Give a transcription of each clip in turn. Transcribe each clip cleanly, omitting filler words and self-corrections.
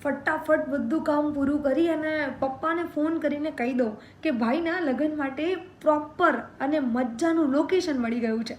ફટાફટ બધું કામ પૂરું કરી અને પપ્પાને ફોન કરીને કહી દઉં કે ભાઈના લગ્ન માટે પ્રોપર અને મજાનું લોકેશન મળી ગયું છે.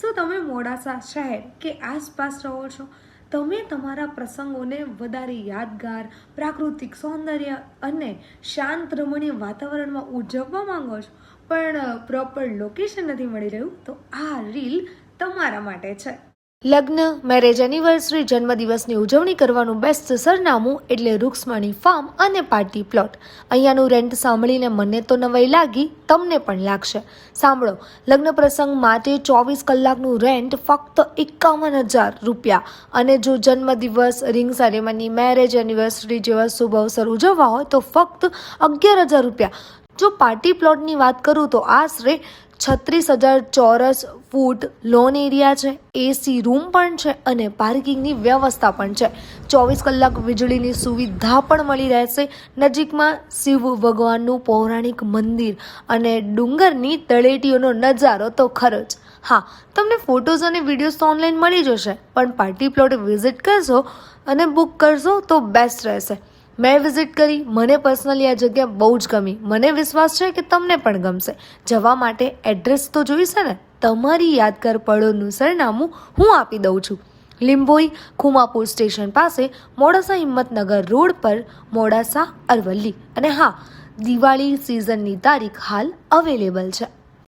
શું તમે મોડાસા શહેર કે આસપાસ રહો છો? તમે તમારા પ્રસંગોને વધારે યાદગાર, પ્રાકૃતિક સૌંદર્ય અને શાંત રમણીય વાતાવરણમાં ઉજવવા માંગો છો, પણ પ્રોપર લોકેશન નથી મળી રહ્યું? તો આ રીલ તમારા માટે છે. લગ્ન, મેરેજ એનિવર્સરી, જન્મદિવસની ઉજવણી કરવાનું બેસ્ટ સરનામું એટલે રૂક્ષ્મણી ફાર્મ અને પાર્ટી પ્લોટ. અહીંયાનું રેન્ટ સાંભળીને મને તો નવાઈ લાગી, તમને પણ લાગશે. સાંભળો, લગ્ન પ્રસંગ માટે 24 કલાકનું રેન્ટ ફક્ત 51,000 રૂપિયા. અને જો જન્મદિવસ, રિંગ સેરેમની, મેરેજ એનિવર્સરી જેવા શુભ અવસર ઉજવવા હોય તો ફક્ત 11,000 રૂપિયા. જો પાર્ટી પ્લોટની વાત કરું તો આશરે 36,000 ચોરસ ફૂટ લોન એરિયા છે, એસી રૂમ પણ છે અને પાર્કિંગની વ્યવસ્થા પણ છે. 24 કલાક વીજળીની સુવિધા પણ મળી રહેશે. નજીકમાં શિવ ભગવાનનું પૌરાણિક મંદિર અને ડુંગરની તળેટીઓનો નજારો તો ખરો જ. હા, તમને ફોટોઝ અને વિડીયોઝ તો ઓનલાઈન મળી જશે, પણ પાર્ટી પ્લોટ વિઝિટ કરશો અને બુક કરશો તો બેસ્ટ રહેશે. મેં વિઝિટ કરી, મને પર્સનલી આ જગ્યા બહુ જ ગમી. મને વિશ્વાસ છે કે તમને પણ ગમશે. જવા માટે એડ્રેસ તો જોઈશે ને? તમારી યાદગાર પળોનું સરનામું હું આપી દઉં છું. લીંબોઈ ખુમાપુર સ્ટેશન પાસે, મોડાસા હિંમતનગર રોડ પર, મોડાસા અરવલ્લી. અને હા, દિવાળી સિઝનની તારીખ હાલ અવેલેબલ છે.